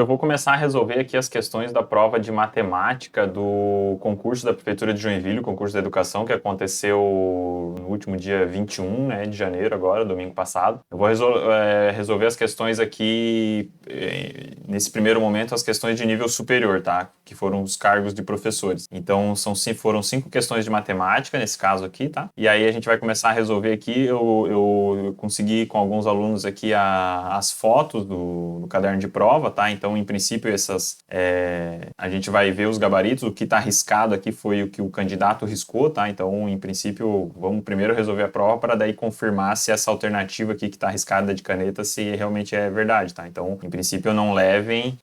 Eu vou começar a resolver aqui as questões da prova de matemática do concurso da Prefeitura de Joinville, o concurso da educação, que aconteceu no último dia 21, né, de janeiro agora, domingo passado. Eu vou resolver as questões aqui, nesse primeiro momento, as questões de nível superior, tá? Que foram os cargos de professores. Então, foram 5 questões de matemática, nesse caso aqui, tá? E aí a gente vai começar a resolver aqui. Eu consegui com alguns alunos aqui as fotos do caderno de prova, tá? Então, em princípio, a gente vai ver os gabaritos. O que está riscado aqui foi o que o candidato riscou, tá? Então, em princípio, vamos primeiro resolver a prova para daí confirmar se essa alternativa aqui que está riscada de caneta, se realmente é verdade, tá? Então, em princípio, não levem,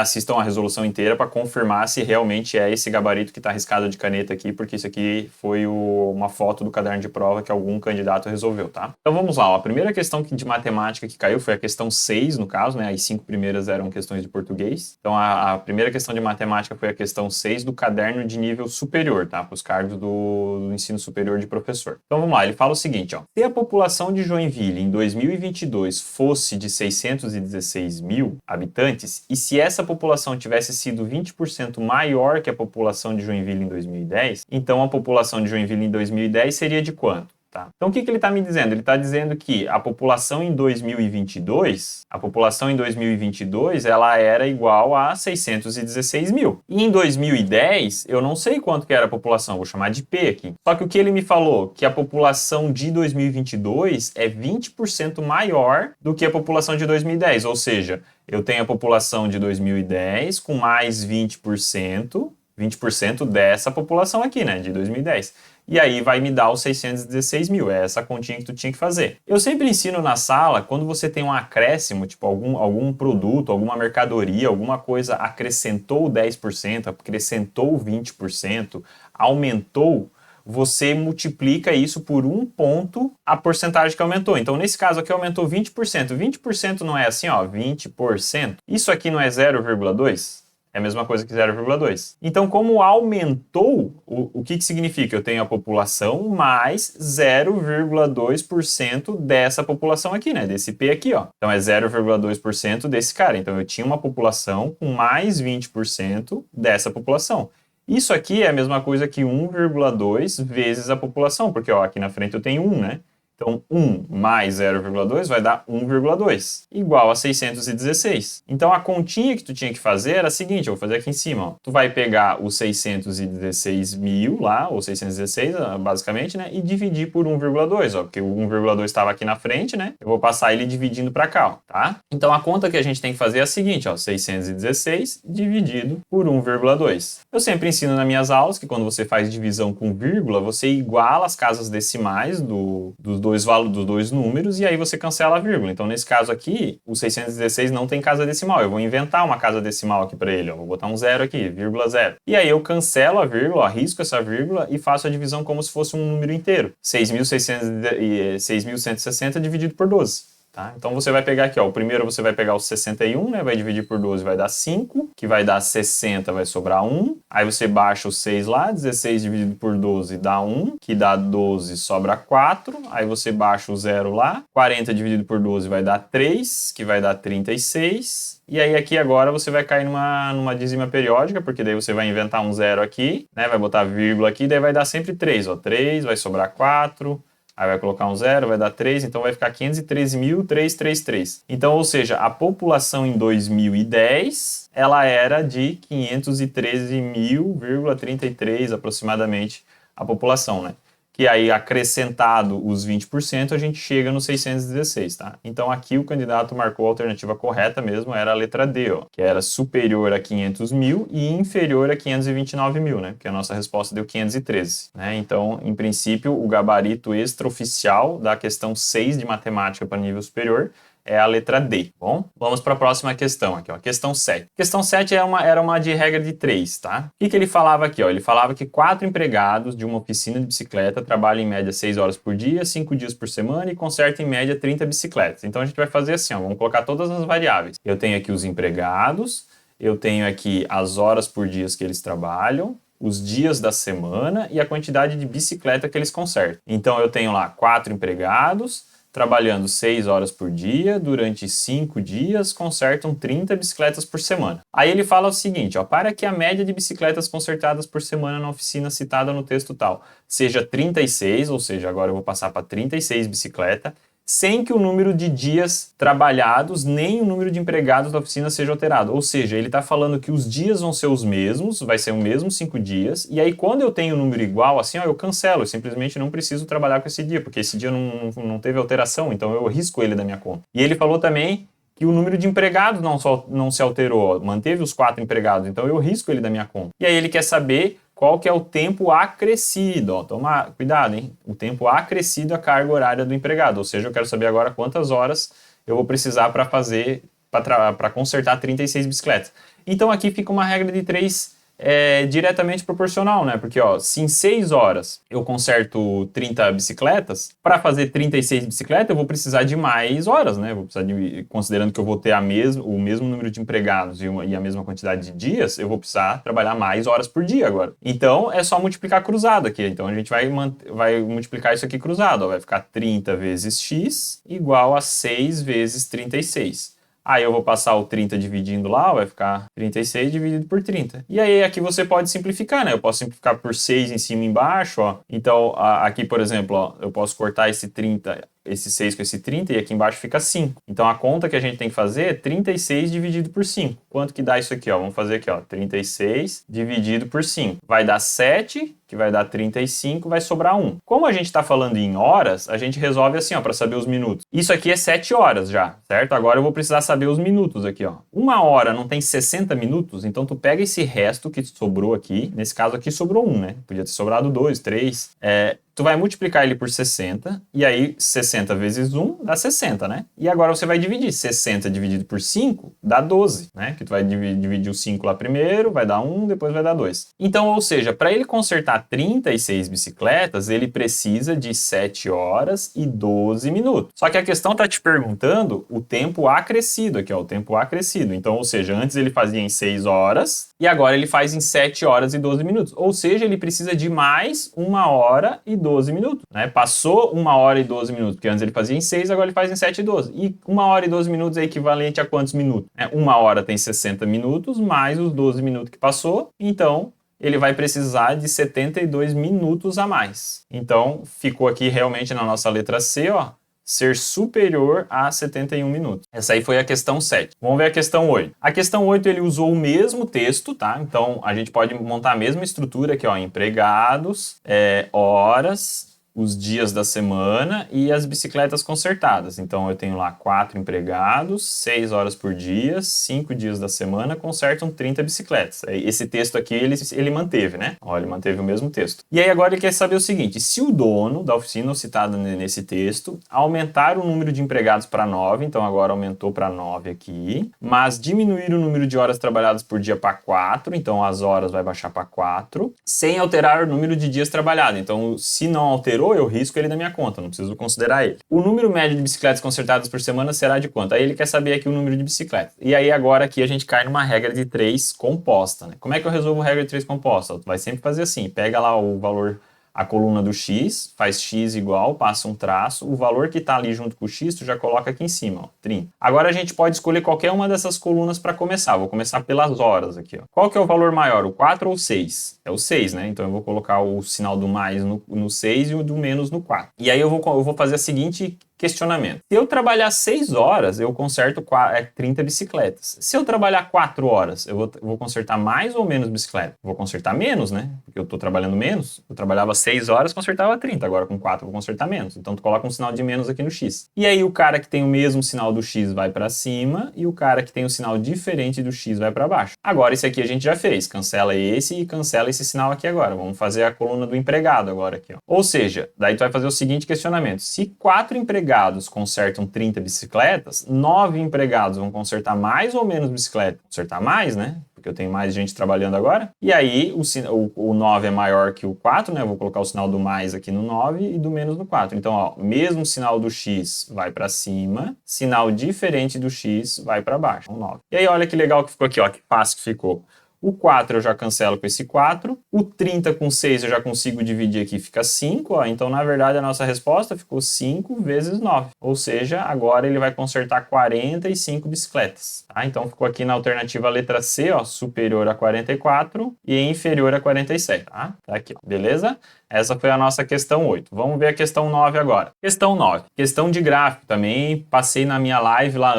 assistam a resolução inteira para confirmar se realmente é esse gabarito que está riscado de caneta aqui, porque isso aqui foi uma foto do caderno de prova que algum candidato resolveu, tá? Então, vamos lá, ó. A primeira questão de matemática que caiu foi a questão 6, no caso, né? As 5 primeiras eram questões de português. Então, a primeira questão de matemática foi a questão 6 do caderno de nível superior, tá? Para os cargos do ensino superior de professor. Então, vamos lá. Ele fala o seguinte, ó. Se a população de Joinville em 2022 fosse de 616 mil habitantes, e se essa população tivesse sido 20% maior que a população de Joinville em 2010, então a população de Joinville em 2010 seria de quanto? Tá. Então, o que ele está me dizendo? Ele está dizendo que a população em 2022, ela era igual a 616 mil. E em 2010, eu não sei quanto que era a população, vou chamar de P aqui. Só que o que ele me falou? Que a população de 2022 é 20% maior do que a população de 2010. Ou seja, eu tenho a população de 2010 com mais 20% dessa população aqui, né, de 2010. E aí vai me dar os 616 mil, é essa continha que tu tinha que fazer. Eu sempre ensino na sala, quando você tem um acréscimo, tipo algum produto, alguma mercadoria, alguma coisa acrescentou 10%, acrescentou 20%, aumentou, você multiplica isso por 1 ponto a porcentagem que aumentou. Então, nesse caso aqui, aumentou 20%. 20% não é assim, ó, 20%. Isso aqui não é 0,2%? É a mesma coisa que 0,2. Então, como aumentou, o que significa? Eu tenho a população mais 0,2% dessa população aqui, né? Desse P aqui, ó. Então, é 0,2% desse cara. Então, eu tinha uma população com mais 20% dessa população. Isso aqui é a mesma coisa que 1,2 vezes a população, porque, ó, aqui na frente eu tenho 1, né? Então, 1 mais 0,2 vai dar 1,2, igual a 616. Então, a continha que tu tinha que fazer era a seguinte, eu vou fazer aqui em cima, ó. Tu vai pegar os 616 mil lá, ou 616, basicamente, né, e dividir por 1,2, ó, porque o 1,2 estava aqui na frente, né, eu vou passar ele dividindo para cá, ó, tá? Então, a conta que a gente tem que fazer é a seguinte, ó, 616 dividido por 1,2. Eu sempre ensino nas minhas aulas que quando você faz divisão com vírgula, você iguala as casas decimais dos dois números e aí você cancela a vírgula. Então, nesse caso aqui, o 616 não tem casa decimal. Eu vou inventar uma casa decimal aqui para ele. Ó. Vou botar um zero aqui, vírgula zero. E aí eu cancelo a vírgula, ó, risco essa vírgula e faço a divisão como se fosse um número inteiro. 6.160 dividido por 12. Tá? Então você vai pegar aqui, ó, o primeiro você vai pegar o 61, né, vai dividir por 12, vai dar 5, que vai dar 60, vai sobrar 1, aí você baixa o 6 lá, 16 dividido por 12 dá 1, que dá 12, sobra 4, aí você baixa o 0 lá, 40 dividido por 12 vai dar 3, que vai dar 36, e aí aqui agora você vai cair numa dízima periódica, porque daí você vai inventar um 0 aqui, né, vai botar vírgula aqui, daí vai dar sempre 3, ó, 3, vai sobrar 4, aí vai colocar um 0, vai dar 3, então vai ficar 513.333. Então, ou seja, a população em 2010, ela era de 513.033 aproximadamente a população, né? Que aí, acrescentado os 20%, a gente chega no 616, tá? Então, aqui o candidato marcou a alternativa correta mesmo, era a letra D, ó, que era superior a 500 mil e inferior a 529 mil, né? Porque a nossa resposta deu 513, né? Então, em princípio, o gabarito extraoficial da questão 6 de matemática para nível superior é a letra D, bom? Vamos para a próxima questão aqui, ó, questão 7. Questão 7 era uma de regra de 3, tá? O que ele falava aqui, ó? Ele falava que 4 empregados de uma oficina de bicicleta trabalham em média 6 horas por dia, 5 dias por semana e consertam em média 30 bicicletas. Então a gente vai fazer assim, ó, vamos colocar todas as variáveis. Eu tenho aqui os empregados, eu tenho aqui as horas por dia que eles trabalham, os dias da semana e a quantidade de bicicleta que eles consertam. Então eu tenho lá 4 empregados, trabalhando 6 horas por dia, durante 5 dias, consertam 30 bicicletas por semana. Aí ele fala o seguinte, ó, para que a média de bicicletas consertadas por semana na oficina citada no texto tal seja 36, ou seja, agora eu vou passar para 36 bicicletas, sem que o número de dias trabalhados nem o número de empregados da oficina seja alterado. Ou seja, ele está falando que os dias vão ser os mesmos, vai ser o mesmo 5 dias, e aí quando eu tenho um número igual, assim, ó, eu cancelo, eu simplesmente não preciso trabalhar com esse dia, porque esse dia não teve alteração, então eu risco ele da minha conta. E ele falou também que o número de empregados não se alterou, manteve os 4 empregados, então eu risco ele da minha conta. E aí ele quer saber qual que é o tempo acrescido, ó, toma cuidado, hein? O tempo acrescido à carga horária do empregado, ou seja, eu quero saber agora quantas horas eu vou precisar para consertar 36 bicicletas. Então aqui fica uma regra de 3 diretamente proporcional, né? Porque ó, se em 6 horas eu conserto 30 bicicletas, para fazer 36 bicicletas eu vou precisar de mais horas, né? Vou precisar considerando que eu vou ter o mesmo número de empregados e a mesma quantidade de dias, eu vou precisar trabalhar mais horas por dia agora. Então é só multiplicar cruzado aqui. Então a gente vai multiplicar isso aqui cruzado, ó, vai ficar 30 vezes x igual a 6 vezes 36. Aí eu vou passar o 30 dividindo lá, vai ficar 36 dividido por 30. E aí aqui você pode simplificar, né? Eu posso simplificar por 6 em cima e embaixo, ó. Então aqui, por exemplo, ó, eu posso cortar esse 30, esse 6 com esse 30 e aqui embaixo fica 5. Então a conta que a gente tem que fazer é 36 dividido por 5. Quanto que dá isso aqui, ó? Vamos fazer aqui, ó, 36 dividido por 5. Vai dar 7, que vai dar 35, vai sobrar 1. Como a gente está falando em horas, a gente resolve assim, ó, para saber os minutos. Isso aqui é 7 horas já, certo? Agora eu vou precisar saber os minutos aqui, ó. 1 hora não tem 60 minutos, então tu pega esse resto que sobrou aqui, nesse caso aqui sobrou 1, né? Podia ter sobrado 2, 3, tu vai multiplicar ele por 60, e aí 60 vezes 1 dá 60, né? E agora você vai dividir 60 dividido por 5 dá 12, né? Que tu vai dividir o 5 lá primeiro, vai dar 1, depois vai dar 2. Então, ou seja, para ele consertar 36 bicicletas, ele precisa de 7 horas e 12 minutos. Só que a questão está te perguntando o tempo acrescido aqui, ó, o tempo acrescido. Então, ou seja, antes ele fazia em 6 horas, e agora ele faz em 7 horas e 12 minutos. Ou seja, ele precisa de mais 1 hora e 12 minutos, né? Passou 1 hora e 12 minutos, porque antes ele fazia em 6, agora ele faz em 7 e 12. E 1 hora e 12 minutos é equivalente a quantos minutos? 1 hora tem 60 minutos, mais os 12 minutos que passou, então ele vai precisar de 72 minutos a mais. Então, ficou aqui realmente na nossa letra C, ó, ser superior a 71 minutos. Essa aí foi a questão 7. Vamos ver a questão 8. A questão 8 ele usou o mesmo texto, tá? Então a gente pode montar a mesma estrutura aqui, ó, empregados, horas, os dias da semana e as bicicletas consertadas. Então eu tenho lá 4 empregados, 6 horas por dia, 5 dias da semana, consertam 30 bicicletas. Esse texto aqui ele manteve, né? Ó, ele manteve o mesmo texto. E aí agora ele quer saber o seguinte, se o dono da oficina citado nesse texto aumentar o número de empregados para 9, então agora aumentou para 9 aqui, mas diminuir o número de horas trabalhadas por dia para 4, então as horas vai baixar para 4, sem alterar o número de dias trabalhados. Então se não alterou, eu risco ele da minha conta, não preciso considerar ele. O número médio de bicicletas consertadas por semana será de quanto? Aí ele quer saber aqui o número de bicicletas. E aí agora aqui a gente cai numa regra de 3 composta, né? Como é que eu resolvo a regra de 3 composta? Tu vai sempre fazer assim, pega lá o valor, a coluna do x, faz x igual, passa um traço, o valor que está ali junto com o x, tu já coloca aqui em cima, ó, 30. Agora a gente pode escolher qualquer uma dessas colunas para começar. Vou começar pelas horas aqui, ó. Qual que é o valor maior, o 4 ou o 6? É o 6, né? Então eu vou colocar o sinal do mais no 6 e o do menos no 4. E aí eu vou fazer a seguinte questionamento. Se eu trabalhar 6 horas, eu conserto 30 bicicletas. Se eu trabalhar 4 horas, eu vou consertar mais ou menos bicicleta? Vou consertar menos, né? Porque eu estou trabalhando menos. Eu trabalhava 6 horas, consertava 30. Agora com 4 eu vou consertar menos. Então tu coloca um sinal de menos aqui no X. E aí o cara que tem o mesmo sinal do X vai para cima e o cara que tem o sinal diferente do X vai para baixo. Agora esse aqui a gente já fez. Cancela esse e cancela esse sinal aqui agora. Vamos fazer a coluna do empregado agora aqui, ó. Ou seja, daí tu vai fazer o seguinte questionamento. Se 4 empregados consertam 30 bicicletas, 9 empregados vão consertar mais ou menos bicicleta? Consertar mais, né? Porque eu tenho mais gente trabalhando agora. E aí o 9 é maior que o 4, né? Eu vou colocar o sinal do mais aqui no 9 e do menos no 4. Então, ó, mesmo sinal do X vai para cima, sinal diferente do X vai para baixo, 9. E aí olha que legal que ficou aqui, ó, que fácil que ficou. O 4 eu já cancelo com esse 4. O 30 com 6 eu já consigo dividir aqui, fica 5. Ó. Então, na verdade, a nossa resposta ficou 5 vezes 9. Ou seja, agora ele vai consertar 45 bicicletas. Tá? Então, ficou aqui na alternativa letra C, ó, superior a 44 e inferior a 47. Tá? Tá aqui, ó. Beleza? Essa foi a nossa questão 8. Vamos ver a questão 9 agora. Questão 9. Questão de gráfico. Também passei na minha live lá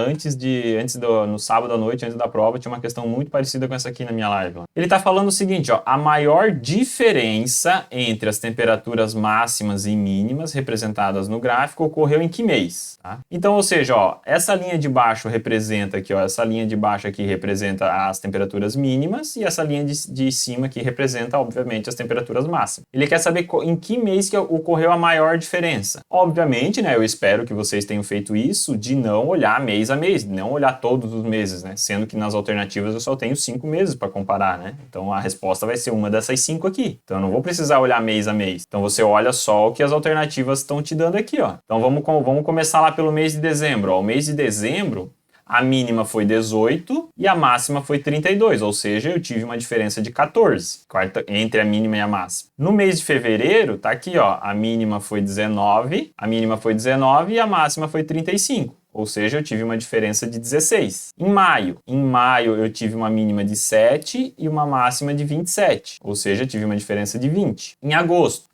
no sábado à noite, antes da prova, tinha uma questão muito parecida com essa aqui na minha live. Ele está falando o seguinte, ó, a maior diferença entre as temperaturas máximas e mínimas representadas no gráfico ocorreu em que mês? Tá? Então, ou seja, ó, essa linha de baixo representa aqui, ó, essa linha de baixo aqui representa as temperaturas mínimas e essa linha de cima aqui representa, obviamente, as temperaturas máximas. Ele quer saber em que mês que ocorreu a maior diferença. Obviamente, né, eu espero que vocês tenham feito isso de não olhar mês a mês, não olhar todos os meses, né, sendo que nas alternativas eu só tenho 5 meses para comparar, né, então a resposta vai ser uma dessas 5 aqui, então eu não vou precisar olhar mês a mês, então você olha só o que as alternativas estão te dando aqui, ó. Então vamos começar lá pelo mês de dezembro, ó. O mês de dezembro, a mínima foi 18 e a máxima foi 32, ou seja, eu tive uma diferença de 14 entre a mínima e a máxima. No mês de fevereiro, tá aqui, ó, a mínima foi 19 e a máxima foi 35. Ou seja, eu tive uma diferença de 16. Em maio eu tive uma mínima de 7 e uma máxima de 27. Ou seja, eu tive uma diferença de 20. Em agosto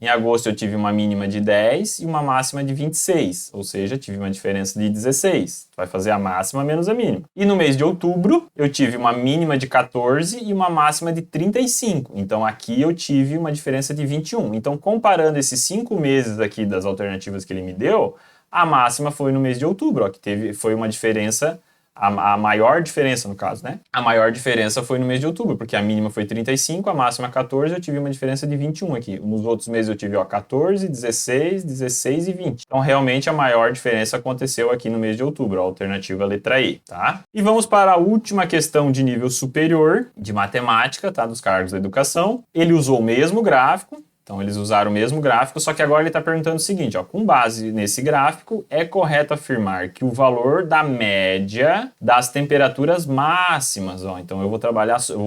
eu tive uma mínima de 10 e uma máxima de 26. Ou seja, eu tive uma diferença de 16. Vai fazer a máxima menos a mínima. E no mês de outubro, eu tive uma mínima de 14 e uma máxima de 35. Então, aqui eu tive uma diferença de 21. Então, comparando esses 5 meses aqui das alternativas que ele me deu, a máxima foi no mês de outubro, ó, que foi uma diferença, a maior diferença no caso, né? A maior diferença foi no mês de outubro, porque a mínima foi 35, a máxima 14, eu tive uma diferença de 21 aqui. Nos outros meses eu tive, ó, 14, 16, 16 e 20. Então, realmente, a maior diferença aconteceu aqui no mês de outubro, a alternativa letra E, tá? E vamos para a última questão de nível superior de matemática, tá? Dos cargos da educação. Ele usou o mesmo gráfico. Então, eles usaram o mesmo gráfico, só que agora ele está perguntando o seguinte, ó, com base nesse gráfico, é correto afirmar que o valor da média das temperaturas máximas, ó, então eu vou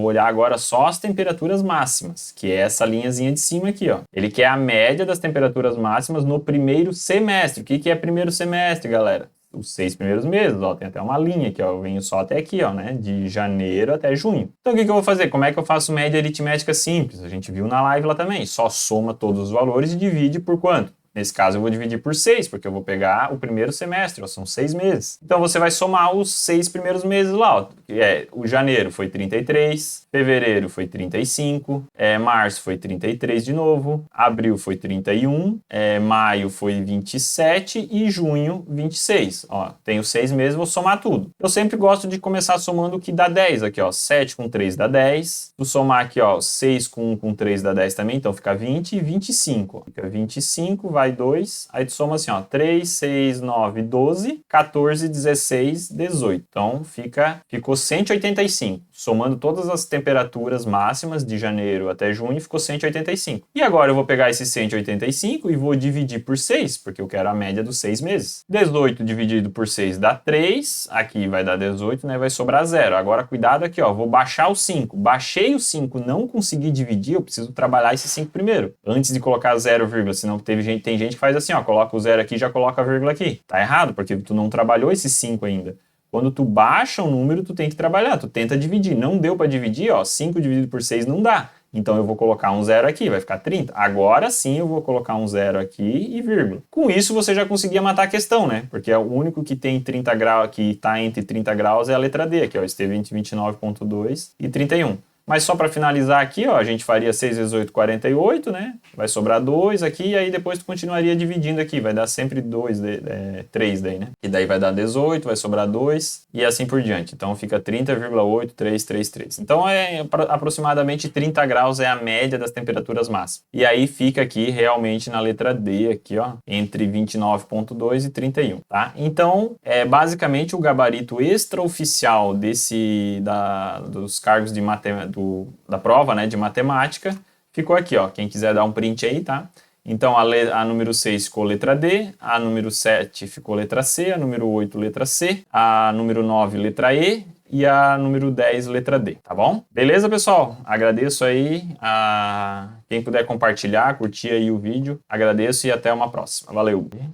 olhar agora só as temperaturas máximas, que é essa linhazinha de cima aqui, ó. Ele quer a média das temperaturas máximas no primeiro semestre. O que é primeiro semestre, galera? Os 6 primeiros meses, ó, tem até uma linha aqui, ó, eu venho só até aqui, ó, né, de janeiro até junho. Então, o que eu vou fazer? Como é que eu faço média aritmética simples? A gente viu na live lá também, só soma todos os valores e divide por quanto? Nesse caso, eu vou dividir por 6, porque eu vou pegar o primeiro semestre, ó, são 6 meses. Então, você vai somar os 6 primeiros meses lá, ó. O janeiro foi 33, fevereiro foi 35, março foi 33 de novo, abril foi 31, maio foi 27 e junho 26. Ó, tenho 6 meses, vou somar tudo. Eu sempre gosto de começar somando o que dá 10 aqui, ó. 7 com 3 dá 10. Tu somar aqui, ó, 6 com 1 com 3 dá 10 também, então fica 20 e 25. Fica 25, vai 2, aí tu soma assim, ó, 3, 6, 9, 12, 14, 16, 18. Então, ficou 185. Somando todas as temperaturas máximas de janeiro até junho, ficou 185. E agora eu vou pegar esse 185 e vou dividir por 6, porque eu quero a média dos 6 meses. 18 dividido por 6 dá 3, aqui vai dar 18, né, vai sobrar 0. Agora, cuidado aqui, ó, vou baixar o 5. Baixei o 5, não consegui dividir, eu preciso trabalhar esse 5 primeiro, antes de colocar 0, senão tem gente que faz assim, ó, coloca o 0 aqui e já coloca a vírgula aqui. Tá errado, porque tu não trabalhou esse 5 ainda. Quando tu baixa um número, tu tem que trabalhar, tu tenta dividir. Não deu para dividir, ó, 5 dividido por 6 não dá. Então eu vou colocar um 0 aqui, vai ficar 30. Agora sim eu vou colocar um 0 aqui e vírgula. Com isso você já conseguia matar a questão, né? Porque é o único que tem 30 graus, que está entre 30 graus é a letra D, aqui, ó, esteve entre 29,2 e 31. Mas só para finalizar aqui, ó, a gente faria 6 vezes 8, 48, né? Vai sobrar 2 aqui, e aí depois tu continuaria dividindo aqui. Vai dar sempre 3 daí, né? E daí vai dar 18, vai sobrar 2, e assim por diante. Então fica 30,8333. Então aproximadamente 30 graus é a média das temperaturas máximas. E aí fica aqui realmente na letra D, aqui, ó, entre 29,2 e 31, tá? Então, basicamente o gabarito extraoficial dos cargos de matemática, da prova, né, de matemática, ficou aqui, ó. Quem quiser dar um print aí, tá? Então, a número 6 ficou letra D, a número 7 ficou letra C, a número 8 letra C, a número 9 letra E, e a número 10, letra D, tá bom? Beleza, pessoal? Agradeço aí a quem puder compartilhar, curtir aí o vídeo. Agradeço e até uma próxima. Valeu!